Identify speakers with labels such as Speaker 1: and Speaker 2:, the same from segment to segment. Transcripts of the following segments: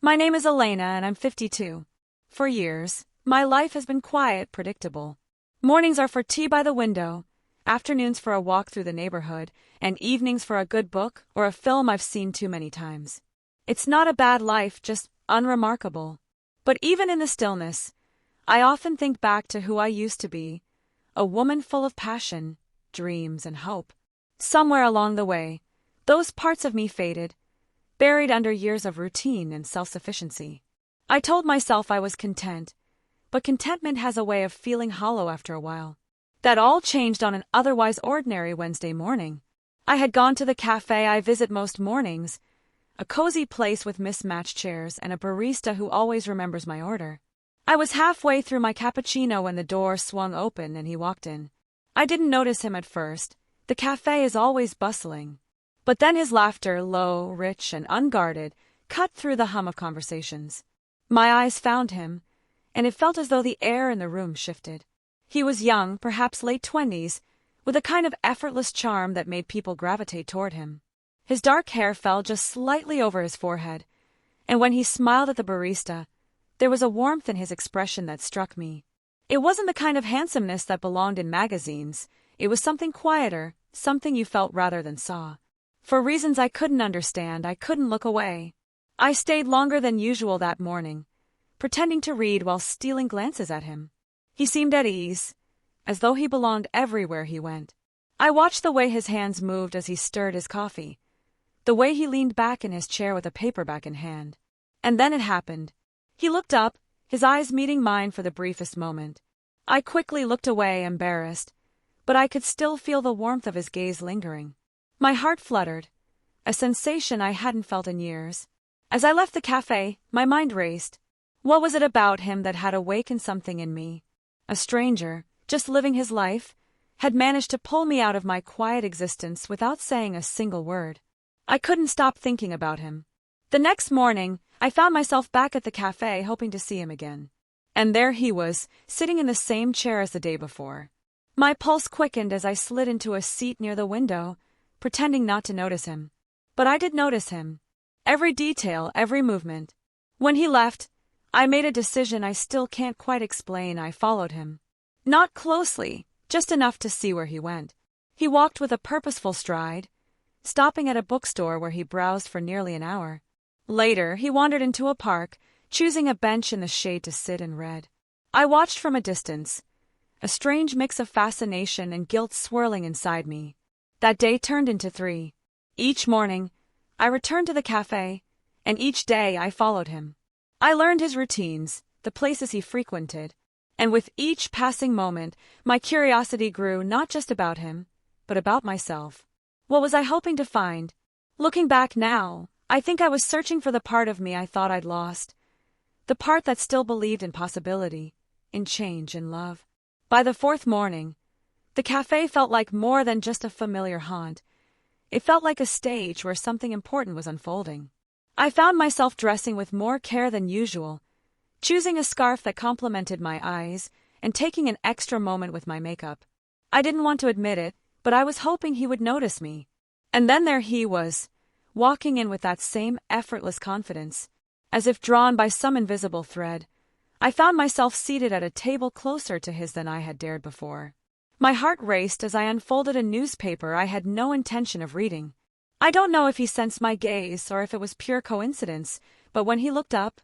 Speaker 1: My name is Elena and I'm 52. For years, my life has been quiet, predictable. Mornings are for tea by the window, afternoons for a walk through the neighborhood, and evenings for a good book or a film I've seen too many times. It's not a bad life, just unremarkable. But even in the stillness, I often think back to who I used to be, a woman full of passion, dreams, and hope. Somewhere along the way, those parts of me faded, buried under years of routine and self-sufficiency. I told myself I was content, but contentment has a way of feeling hollow after a while. That all changed on an otherwise ordinary Wednesday morning. I had gone to the cafe I visit most mornings, a cozy place with mismatched chairs and a barista who always remembers my order. I was halfway through my cappuccino when the door swung open and he walked in. I didn't notice him at first. The cafe is always bustling. But then his laughter, low, rich, and unguarded, cut through the hum of conversations. My eyes found him, and it felt as though the air in the room shifted. He was young, perhaps late 20s, with a kind of effortless charm that made people gravitate toward him. His dark hair fell just slightly over his forehead, and when he smiled at the barista, there was a warmth in his expression that struck me. It wasn't the kind of handsomeness that belonged in magazines. It was something quieter, something you felt rather than saw. For reasons I couldn't understand, I couldn't look away. I stayed longer than usual that morning, pretending to read while stealing glances at him. He seemed at ease, as though he belonged everywhere he went. I watched the way his hands moved as he stirred his coffee, the way he leaned back in his chair with a paperback in hand. And then it happened. He looked up, his eyes meeting mine for the briefest moment. I quickly looked away, embarrassed, but I could still feel the warmth of his gaze lingering. My heart fluttered, a sensation I hadn't felt in years. As I left the cafe, my mind raced. What was it about him that had awakened something in me? A stranger, just living his life, had managed to pull me out of my quiet existence without saying a single word. I couldn't stop thinking about him. The next morning, I found myself back at the cafe hoping to see him again. And there he was, sitting in the same chair as the day before. My pulse quickened as I slid into a seat near the window, pretending not to notice him. But I did notice him. Every detail, every movement. When he left, I made a decision I still can't quite explain. I followed him. Not closely, just enough to see where he went. He walked with a purposeful stride, stopping at a bookstore where he browsed for nearly an hour. Later, he wandered into a park, choosing a bench in the shade to sit and read. I watched from a distance, a strange mix of fascination and guilt swirling inside me. That day turned into 3. Each morning, I returned to the cafe, and each day I followed him. I learned his routines, the places he frequented, and with each passing moment, my curiosity grew not just about him, but about myself. What was I hoping to find? Looking back now, I think I was searching for the part of me I thought I'd lost, the part that still believed in possibility, in change, in love. By the 4th morning, the cafe felt like more than just a familiar haunt. It felt like a stage where something important was unfolding. I found myself dressing with more care than usual, choosing a scarf that complemented my eyes, and taking an extra moment with my makeup. I didn't want to admit it, but I was hoping he would notice me. And then there he was, walking in with that same effortless confidence. As if drawn by some invisible thread, I found myself seated at a table closer to his than I had dared before. My heart raced as I unfolded a newspaper I had no intention of reading. I don't know if he sensed my gaze or if it was pure coincidence, but when he looked up,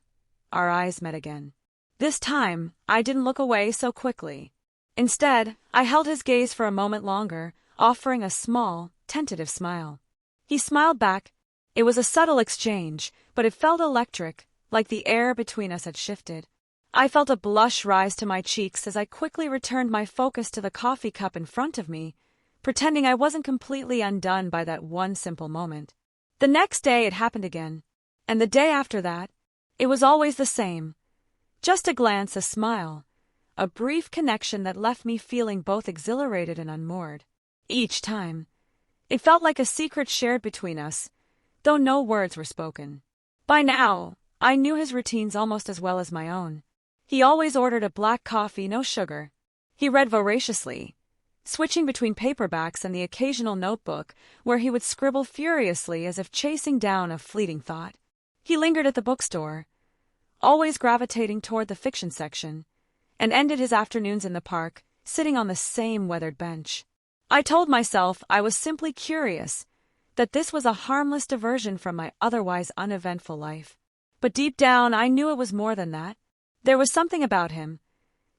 Speaker 1: our eyes met again. This time, I didn't look away so quickly. Instead, I held his gaze for a moment longer, offering a small, tentative smile. He smiled back. It was a subtle exchange, but it felt electric, like the air between us had shifted. I felt a blush rise to my cheeks as I quickly returned my focus to the coffee cup in front of me, pretending I wasn't completely undone by that one simple moment. The next day it happened again, and the day after that, it was always the same. Just a glance, a smile, a brief connection that left me feeling both exhilarated and unmoored. Each time, it felt like a secret shared between us, though no words were spoken. By now, I knew his routines almost as well as my own. He always ordered a black coffee, no sugar. He read voraciously, switching between paperbacks and the occasional notebook where he would scribble furiously as if chasing down a fleeting thought. He lingered at the bookstore, always gravitating toward the fiction section, and ended his afternoons in the park, sitting on the same weathered bench. I told myself I was simply curious, that this was a harmless diversion from my otherwise uneventful life. But deep down, I knew it was more than that. There was something about him,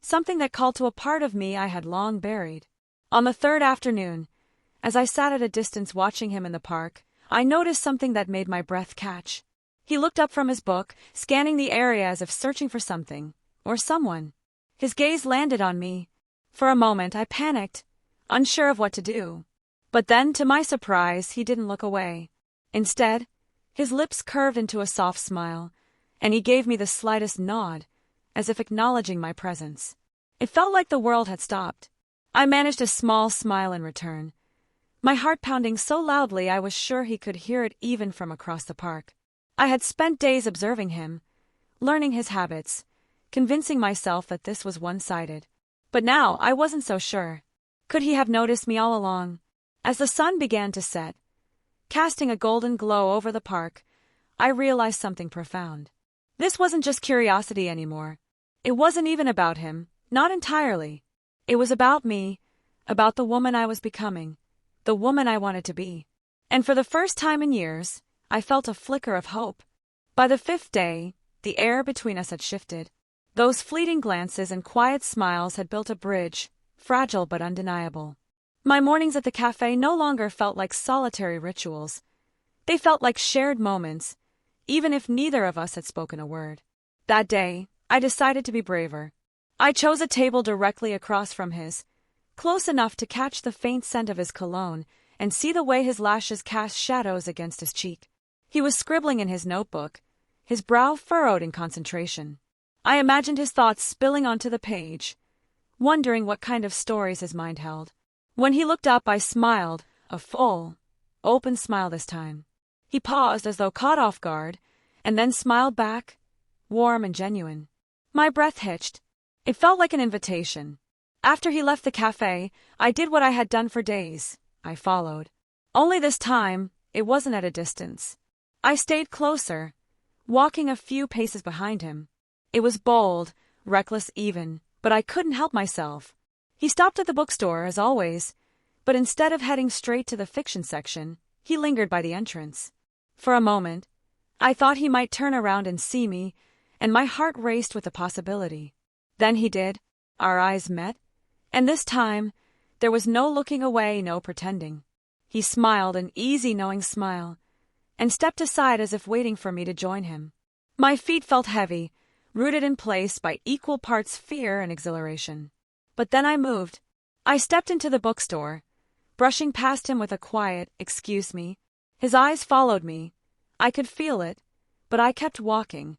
Speaker 1: something that called to a part of me I had long buried. On the third afternoon, as I sat at a distance watching him in the park, I noticed something that made my breath catch. He looked up from his book, scanning the area as if searching for something, or someone. His gaze landed on me. For a moment, I panicked, unsure of what to do. But then, to my surprise, he didn't look away. Instead, his lips curved into a soft smile, and he gave me the slightest nod, as if acknowledging my presence. It felt like the world had stopped. I managed a small smile in return, my heart pounding so loudly I was sure he could hear it even from across the park. I had spent days observing him, learning his habits, convincing myself that this was one-sided. But now I wasn't so sure. Could he have noticed me all along? As the sun began to set, casting a golden glow over the park, I realized something profound. This wasn't just curiosity anymore. It wasn't even about him, not entirely. It was about me, about the woman I was becoming, the woman I wanted to be. And for the first time in years, I felt a flicker of hope. By the fifth day, the air between us had shifted. Those fleeting glances and quiet smiles had built a bridge, fragile but undeniable. My mornings at the cafe no longer felt like solitary rituals. They felt like shared moments, even if neither of us had spoken a word. That day, I decided to be braver. I chose a table directly across from his, close enough to catch the faint scent of his cologne and see the way his lashes cast shadows against his cheek. He was scribbling in his notebook, his brow furrowed in concentration. I imagined his thoughts spilling onto the page, wondering what kind of stories his mind held. When he looked up, I smiled, a full, open smile this time. He paused as though caught off guard, and then smiled back, warm and genuine. My breath hitched. It felt like an invitation. After he left the cafe, I did what I had done for days. I followed. Only this time, it wasn't at a distance. I stayed closer, walking a few paces behind him. It was bold, reckless even, but I couldn't help myself. He stopped at the bookstore, as always, but instead of heading straight to the fiction section, he lingered by the entrance. For a moment, I thought he might turn around and see me, and my heart raced with the possibility. Then he did. Our eyes met, and this time, there was no looking away, no pretending. He smiled an easy, knowing smile, and stepped aside as if waiting for me to join him. My feet felt heavy, rooted in place by equal parts fear and exhilaration. But then I moved. I stepped into the bookstore, brushing past him with a quiet, "Excuse me." His eyes followed me. I could feel it, but I kept walking,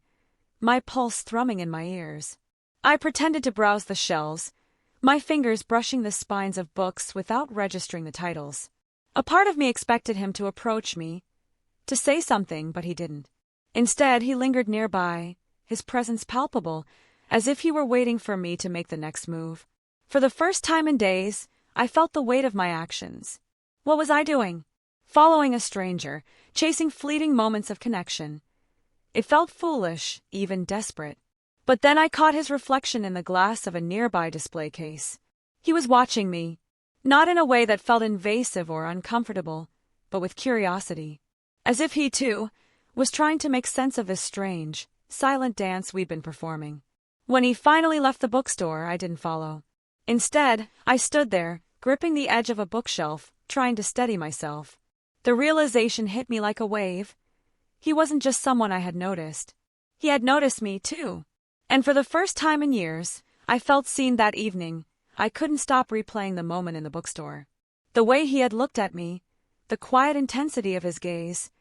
Speaker 1: my pulse thrumming in my ears. I pretended to browse the shelves, my fingers brushing the spines of books without registering the titles. A part of me expected him to approach me, to say something, but he didn't. Instead, he lingered nearby, his presence palpable, as if he were waiting for me to make the next move. For the first time in days, I felt the weight of my actions. What was I doing? Following a stranger, chasing fleeting moments of connection. It felt foolish, even desperate. But then I caught his reflection in the glass of a nearby display case. He was watching me, not in a way that felt invasive or uncomfortable, but with curiosity. As if he, too, was trying to make sense of this strange, silent dance we'd been performing. When he finally left the bookstore, I didn't follow. Instead, I stood there, gripping the edge of a bookshelf, trying to steady myself. The realization hit me like a wave. He wasn't just someone I had noticed. He had noticed me, too. And for the first time in years, I felt seen that evening. I couldn't stop replaying the moment in the bookstore. The way he had looked at me, the quiet intensity of his gaze,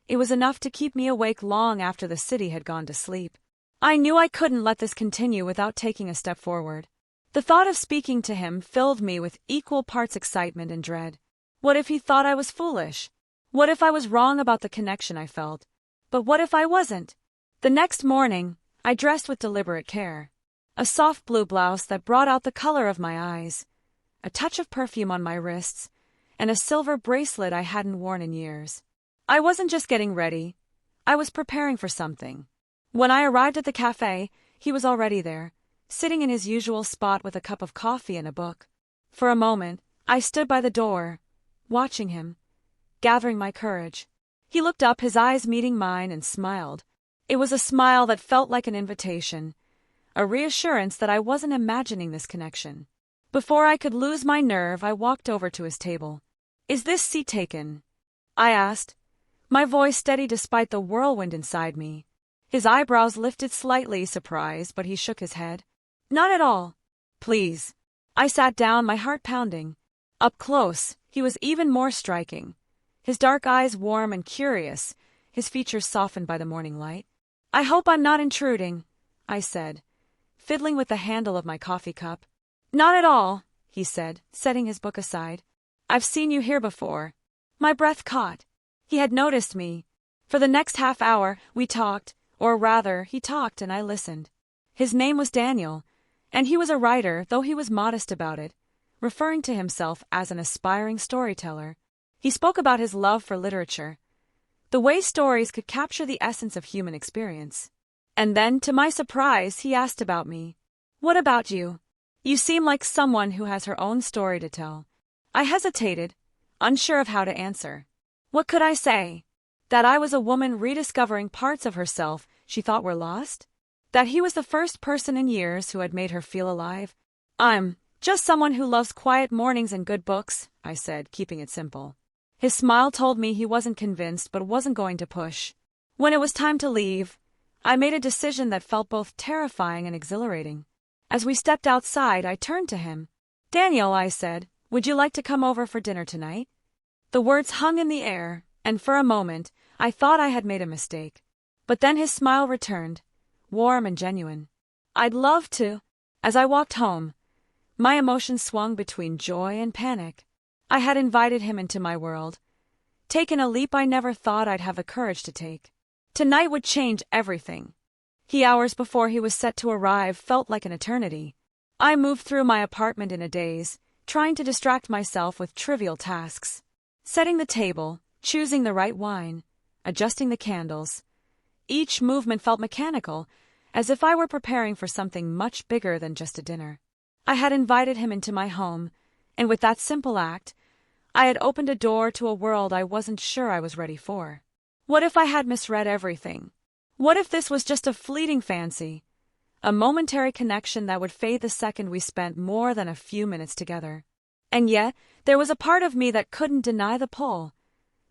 Speaker 1: it was enough to keep me awake long after the city had gone to sleep. I knew I couldn't let this continue without taking a step forward. The thought of speaking to him filled me with equal parts excitement and dread. What if he thought I was foolish? What if I was wrong about the connection I felt? But what if I wasn't? The next morning, I dressed with deliberate care. A soft blue blouse that brought out the color of my eyes, a touch of perfume on my wrists, and a silver bracelet I hadn't worn in years. I wasn't just getting ready. I was preparing for something. When I arrived at the cafe, he was already there, sitting in his usual spot with a cup of coffee and a book. For a moment, I stood by the door, watching him, gathering my courage. He looked up, his eyes meeting mine, and smiled. It was a smile that felt like an invitation, a reassurance that I wasn't imagining this connection. Before I could lose my nerve, I walked over to his table. "Is this seat taken?" I asked, my voice steady despite the whirlwind inside me. His eyebrows lifted slightly, surprised, but he shook his head. "Not at all. Please." I sat down, my heart pounding. Up close, he was even more striking. His dark eyes warm and curious, his features softened by the morning light. "I hope I'm not intruding," I said, fiddling with the handle of my coffee cup. "Not at all," he said, setting his book aside. "I've seen you here before." My breath caught. He had noticed me. For the next half hour, we talked, or rather, he talked and I listened. His name was Daniel, and he was a writer, though he was modest about it, referring to himself as an aspiring storyteller. He spoke about his love for literature, the way stories could capture the essence of human experience. And then, to my surprise, he asked about me. "What about you? You seem like someone who has her own story to tell." I hesitated, unsure of how to answer. What could I say? That I was a woman rediscovering parts of herself she thought were lost? That he was the first person in years who had made her feel alive? "I'm just someone who loves quiet mornings and good books," I said, keeping it simple. His smile told me he wasn't convinced but wasn't going to push. When it was time to leave, I made a decision that felt both terrifying and exhilarating. As we stepped outside, I turned to him. "Daniel," I said, "would you like to come over for dinner tonight?" The words hung in the air, and for a moment, I thought I had made a mistake. But then his smile returned, warm and genuine. "I'd love to." As I walked home, my emotions swung between joy and panic. I had invited him into my world, taken a leap I never thought I'd have the courage to take. Tonight would change everything. The hours before he was set to arrive felt like an eternity. I moved through my apartment in a daze, trying to distract myself with trivial tasks. Setting the table, choosing the right wine, adjusting the candles. Each movement felt mechanical, as if I were preparing for something much bigger than just a dinner. I had invited him into my home, and with that simple act, I had opened a door to a world I wasn't sure I was ready for. What if I had misread everything? What if this was just a fleeting fancy, a momentary connection that would fade the second we spent more than a few minutes together? And yet, there was a part of me that couldn't deny the pull,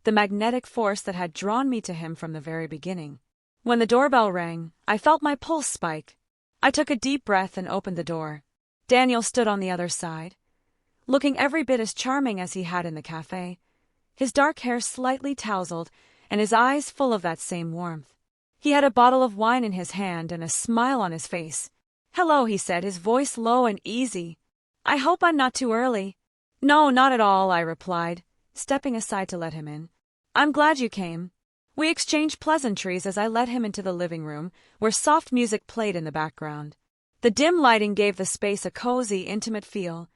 Speaker 1: the magnetic force that had drawn me to him from the very beginning. When the doorbell rang, I felt my pulse spike. I took a deep breath and opened the door. Daniel stood on the other side, looking every bit as charming as he had in the cafe, his dark hair slightly tousled and his eyes full of that same warmth. He had a bottle of wine in his hand and a smile on his face. "Hello," he said, his voice low and easy. "I hope I'm not too early." "No, not at all," I replied, stepping aside to let him in. "I'm glad you came." We exchanged pleasantries as I led him into the living room, where soft music played in the background. The dim lighting gave the space a cozy, intimate feel,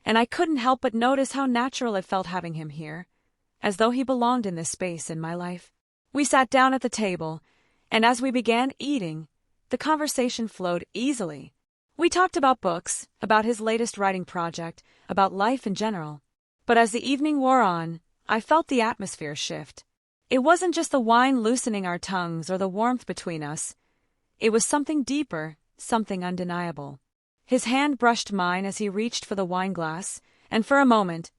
Speaker 1: and I couldn't help but notice how natural it felt having him here, as though he belonged in this space in my life. We sat down at the table, and as we began eating, the conversation flowed easily. We talked about books, about his latest writing project, about life in general. But as the evening wore on, I felt the atmosphere shift. It wasn't just the wine loosening our tongues or the warmth between us. It was something deeper, something undeniable. His hand brushed mine as he reached for the wine glass, and for a moment,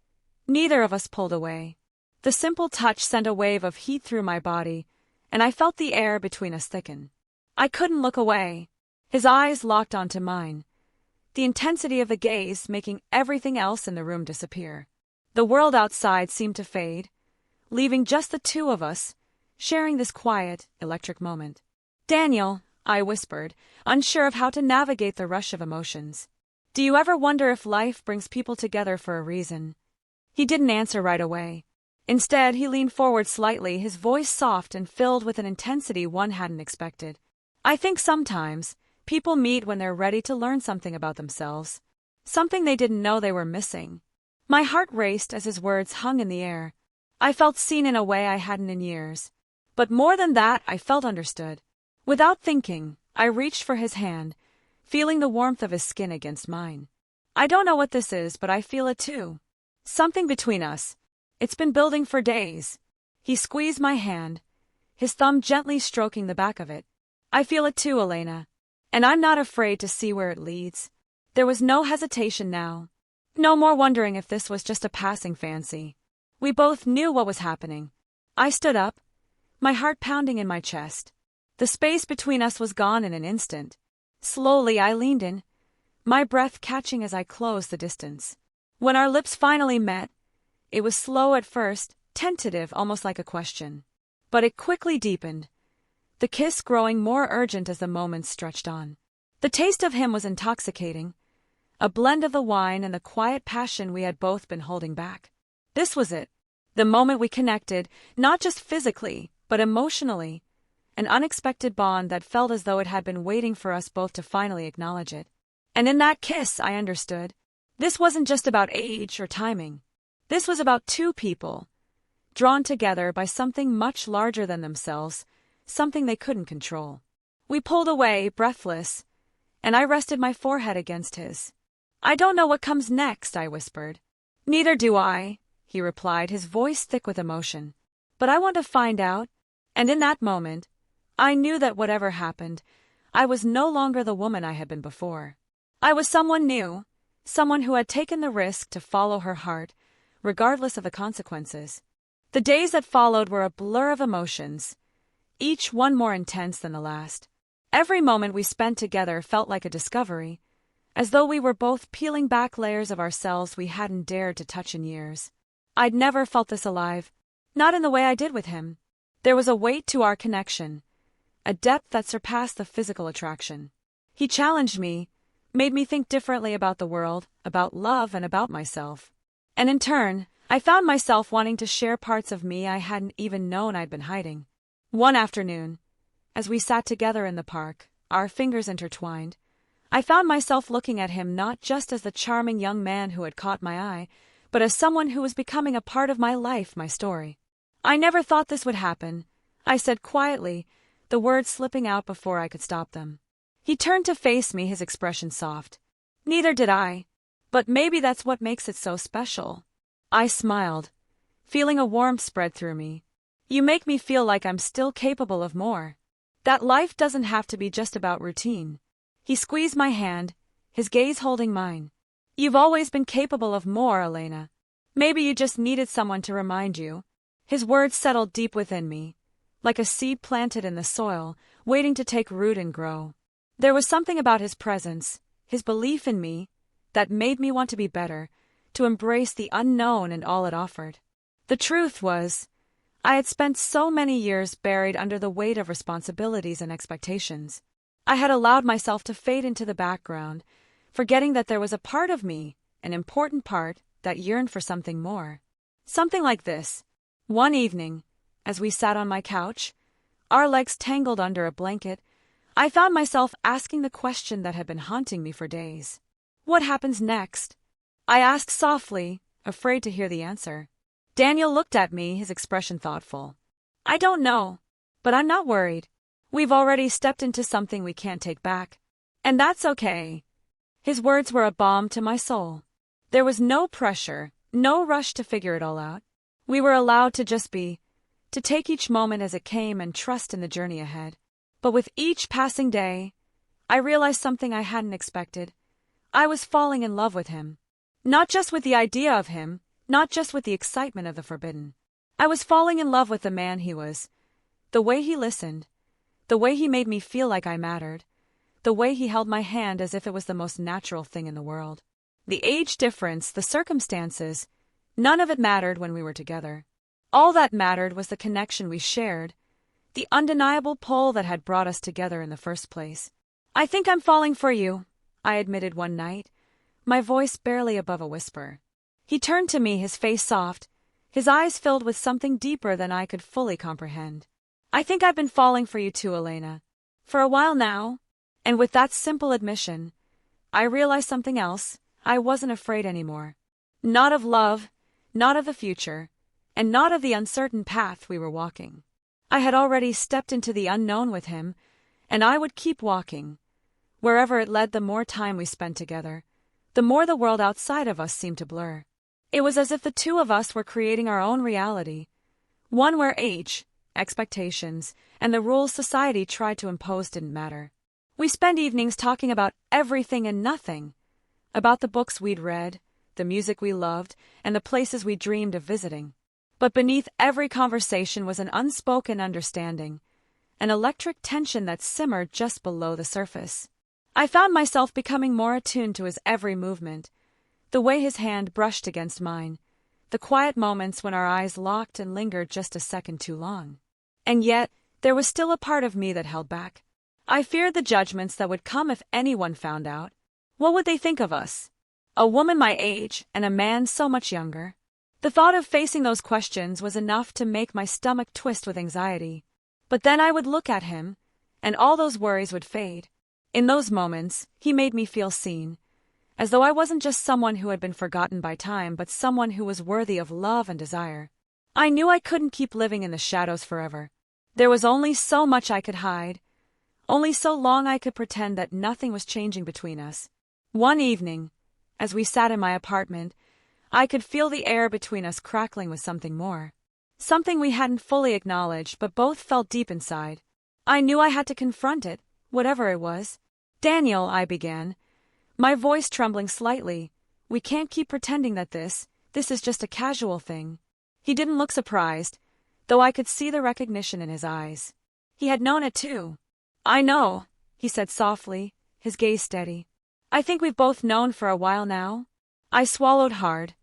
Speaker 1: neither of us pulled away. The simple touch sent a wave of heat through my body, and I felt the air between us thicken. I couldn't look away. His eyes locked onto mine, the intensity of the gaze making everything else in the room disappear. The world outside seemed to fade, leaving just the two of us, sharing this quiet, electric moment. "Daniel," I whispered, unsure of how to navigate the rush of emotions. "Do you ever wonder if life brings people together for a reason?" He didn't answer right away. Instead, he leaned forward slightly, his voice soft and filled with an intensity one hadn't expected. "I think sometimes people meet when they're ready to learn something about themselves, something they didn't know they were missing." My heart raced as his words hung in the air. I felt seen in a way I hadn't in years. But more than that, I felt understood. Without thinking, I reached for his hand, feeling the warmth of his skin against mine. I don't know what this is, but I feel it too. Something between us. It's been building for days. He squeezed my hand, his thumb gently stroking the back of it. I feel it too, Elena. And I'm not afraid to see where it leads. There was no hesitation now. No more wondering if this was just a passing fancy. We both knew what was happening. I stood up, my heart pounding in my chest. The space between us was gone in an instant. Slowly I leaned in, my breath catching as I closed the distance. When our lips finally met, it was slow at first, tentative, almost like a question. But it quickly deepened, the kiss growing more urgent as the moments stretched on. The taste of him was intoxicating, a blend of the wine and the quiet passion we had both been holding back. This was it, the moment we connected, not just physically, but emotionally, an unexpected bond that felt as though it had been waiting for us both to finally acknowledge it. And in that kiss, I understood. This wasn't just about age or timing. This was about two people, drawn together by something much larger than themselves, something they couldn't control. We pulled away, breathless, and I rested my forehead against his. I don't know what comes next, I whispered. Neither do I, he replied, his voice thick with emotion. But I want to find out. And in that moment, I knew that whatever happened, I was no longer the woman I had been before. I was someone new, someone who had taken the risk to follow her heart, regardless of the consequences. The days that followed were a blur of emotions, each one more intense than the last. Every moment we spent together felt like a discovery, as though we were both peeling back layers of ourselves we hadn't dared to touch in years. I'd never felt this alive, not in the way I did with him. There was a weight to our connection, a depth that surpassed the physical attraction. He challenged me, made me think differently about the world, about love, and about myself. And in turn, I found myself wanting to share parts of me I hadn't even known I'd been hiding. One afternoon, as we sat together in the park, our fingers intertwined, I found myself looking at him not just as the charming young man who had caught my eye, but as someone who was becoming a part of my life, my story. I never thought this would happen, I said quietly, the words slipping out before I could stop them. He turned to face me, his expression soft. Neither did I. But maybe that's what makes it so special. I smiled, feeling a warmth spread through me. You make me feel like I'm still capable of more. That life doesn't have to be just about routine. He squeezed my hand, his gaze holding mine. You've always been capable of more, Elena. Maybe you just needed someone to remind you. His words settled deep within me, like a seed planted in the soil, waiting to take root and grow. There was something about his presence, his belief in me, that made me want to be better, to embrace the unknown and all it offered. The truth was, I had spent so many years buried under the weight of responsibilities and expectations. I had allowed myself to fade into the background, forgetting that there was a part of me, an important part, that yearned for something more. Something like this. One evening, as we sat on my couch, our legs tangled under a blanket, I found myself asking the question that had been haunting me for days. What happens next? I asked softly, afraid to hear the answer. Daniel looked at me, his expression thoughtful. I don't know, but I'm not worried. We've already stepped into something we can't take back. And that's okay. His words were a balm to my soul. There was no pressure, no rush to figure it all out. We were allowed to just be, to take each moment as it came and trust in the journey ahead. But with each passing day, I realized something I hadn't expected. I was falling in love with him. Not just with the idea of him, not just with the excitement of the forbidden. I was falling in love with the man he was. The way he listened. The way he made me feel like I mattered. The way he held my hand as if it was the most natural thing in the world. The age difference, the circumstances, none of it mattered when we were together. All that mattered was the connection we shared, the undeniable pull that had brought us together in the first place. I think I'm falling for you, I admitted one night, my voice barely above a whisper. He turned to me, his face soft, his eyes filled with something deeper than I could fully comprehend. I think I've been falling for you too, Elena. For a while now. And with that simple admission, I realized something else. I wasn't afraid anymore. Not of love, not of the future, and not of the uncertain path we were walking. I had already stepped into the unknown with him, and I would keep walking. Wherever it led, the more time we spent together, the more the world outside of us seemed to blur. It was as if the two of us were creating our own reality, one where age, expectations, and the rules society tried to impose didn't matter. We spent evenings talking about everything and nothing, about the books we'd read, the music we loved, and the places we dreamed of visiting. But beneath every conversation was an unspoken understanding, an electric tension that simmered just below the surface. I found myself becoming more attuned to his every movement, the way his hand brushed against mine, the quiet moments when our eyes locked and lingered just a second too long. And yet, there was still a part of me that held back. I feared the judgments that would come if anyone found out. What would they think of us? A woman my age and a man so much younger. The thought of facing those questions was enough to make my stomach twist with anxiety. But then I would look at him, and all those worries would fade. In those moments, he made me feel seen, as though I wasn't just someone who had been forgotten by time, but someone who was worthy of love and desire. I knew I couldn't keep living in the shadows forever. There was only so much I could hide, only so long I could pretend that nothing was changing between us. One evening, as we sat in my apartment, I could feel the air between us crackling with something more. Something we hadn't fully acknowledged but both felt deep inside. I knew I had to confront it, whatever it was. "Daniel," I began, my voice trembling slightly, "we can't keep pretending that this is just a casual thing." He didn't look surprised, though I could see the recognition in his eyes. He had known it too. "I know," he said softly, his gaze steady. "I think we've both known for a while now." I swallowed hard,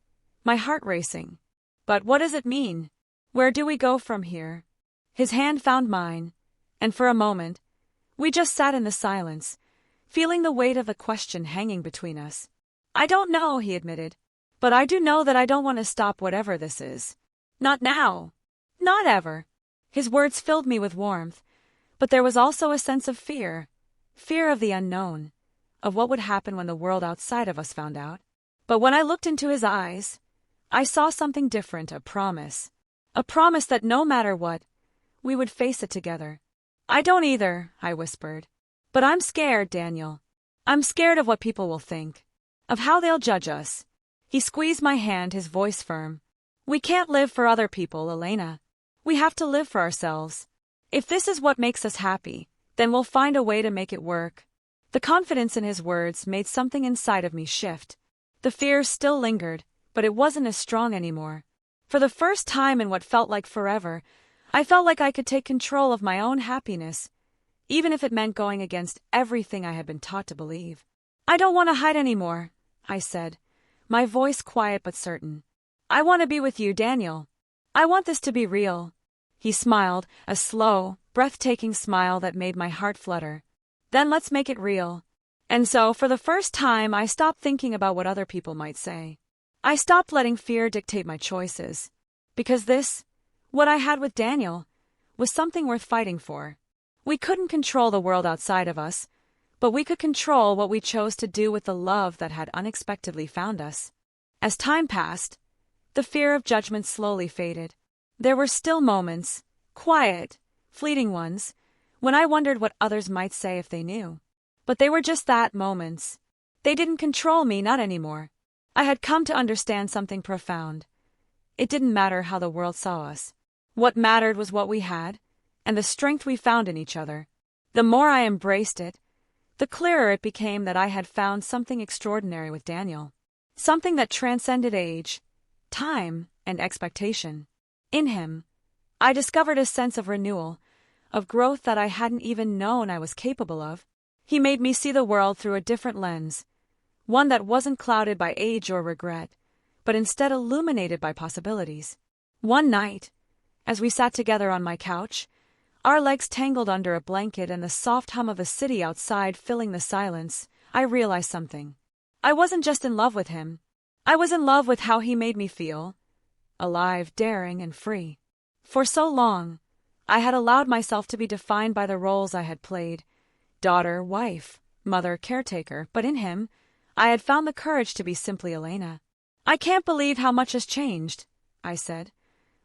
Speaker 1: my heart racing. "But what does it mean? Where do we go from here?" His hand found mine, and for a moment, we just sat in the silence, feeling the weight of the question hanging between us. "I don't know," he admitted, "but I do know that I don't want to stop whatever this is. Not now. Not ever." His words filled me with warmth, but there was also a sense of fear of the unknown, of what would happen when the world outside of us found out. But when I looked into his eyes, I saw something different, a promise that no matter what, we would face it together. "I don't either," I whispered. "But I'm scared, Daniel. I'm scared of what people will think, of how they'll judge us." He squeezed my hand, his voice firm. "We can't live for other people, Elena. We have to live for ourselves. If this is what makes us happy, then we'll find a way to make it work." The confidence in his words made something inside of me shift. The fear still lingered, but it wasn't as strong anymore. For the first time in what felt like forever, I felt like I could take control of my own happiness, even if it meant going against everything I had been taught to believe. "I don't want to hide anymore," I said, my voice quiet but certain. "I want to be with you, Daniel. I want this to be real." He smiled, a slow, breathtaking smile that made my heart flutter. "Then let's make it real." And so, for the first time, I stopped thinking about what other people might say. I stopped letting fear dictate my choices. Because what I had with Daniel, was something worth fighting for. We couldn't control the world outside of us, but we could control what we chose to do with the love that had unexpectedly found us. As time passed, the fear of judgment slowly faded. There were still moments, quiet, fleeting ones, when I wondered what others might say if they knew. But they were just that, moments. They didn't control me, not anymore. I had come to understand something profound. It didn't matter how the world saw us. What mattered was what we had, and the strength we found in each other. The more I embraced it, the clearer it became that I had found something extraordinary with Daniel. Something that transcended age, time, and expectation. In him, I discovered a sense of renewal, of growth that I hadn't even known I was capable of. He made me see the world through a different lens, one that wasn't clouded by age or regret, but instead illuminated by possibilities. One night, as we sat together on my couch, our legs tangled under a blanket and the soft hum of the city outside filling the silence, I realized something. I wasn't just in love with him. I was in love with how he made me feel, alive, daring, and free. For so long, I had allowed myself to be defined by the roles I had played, daughter, wife, mother, caretaker, but in him, I had found the courage to be simply Elena. "I can't believe how much has changed," I said,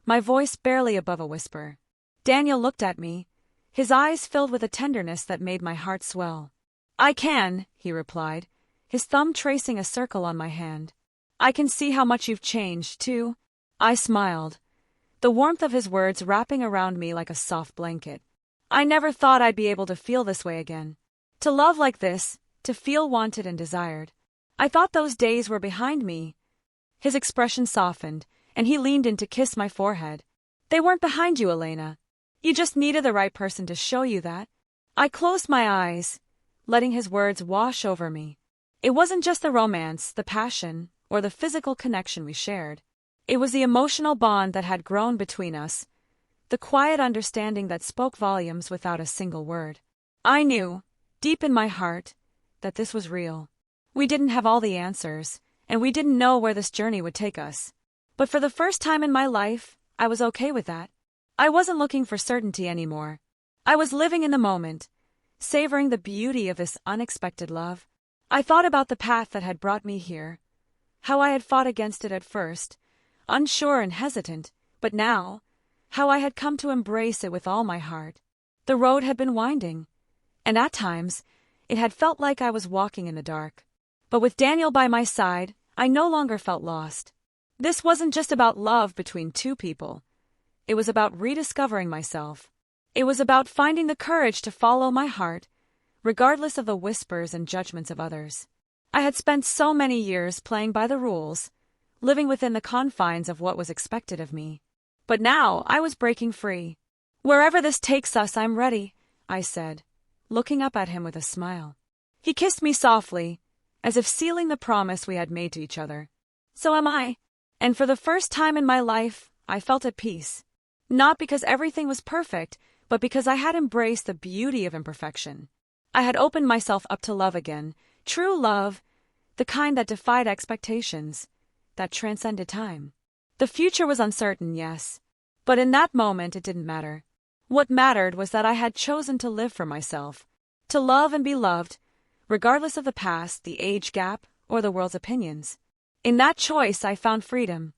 Speaker 1: my voice barely above a whisper. Daniel looked at me, his eyes filled with a tenderness that made my heart swell. "I can," he replied, his thumb tracing a circle on my hand. "I can see how much you've changed, too." I smiled, the warmth of his words wrapping around me like a soft blanket. I never thought I'd be able to feel this way again. To love like this, to feel wanted and desired. I thought those days were behind me. His expression softened, and he leaned in to kiss my forehead. "They weren't behind you, Elena. You just needed the right person to show you that." I closed my eyes, letting his words wash over me. It wasn't just the romance, the passion, or the physical connection we shared. It was the emotional bond that had grown between us, the quiet understanding that spoke volumes without a single word. I knew, deep in my heart, that this was real. We didn't have all the answers, and we didn't know where this journey would take us. But for the first time in my life, I was okay with that. I wasn't looking for certainty anymore. I was living in the moment, savoring the beauty of this unexpected love. I thought about the path that had brought me here, how I had fought against it at first, unsure and hesitant, but now, how I had come to embrace it with all my heart. The road had been winding, and at times, it had felt like I was walking in the dark. But with Daniel by my side, I no longer felt lost. This wasn't just about love between two people. It was about rediscovering myself. It was about finding the courage to follow my heart, regardless of the whispers and judgments of others. I had spent so many years playing by the rules, living within the confines of what was expected of me. But now I was breaking free. "Wherever this takes us, I'm ready," I said, looking up at him with a smile. He kissed me softly, as if sealing the promise we had made to each other. "So am I." And for the first time in my life, I felt at peace. Not because everything was perfect, but because I had embraced the beauty of imperfection. I had opened myself up to love again, true love, the kind that defied expectations, that transcended time. The future was uncertain, yes, but in that moment it didn't matter. What mattered was that I had chosen to live for myself, to love and be loved, regardless of the past, the age gap, or the world's opinions. In that choice I found freedom.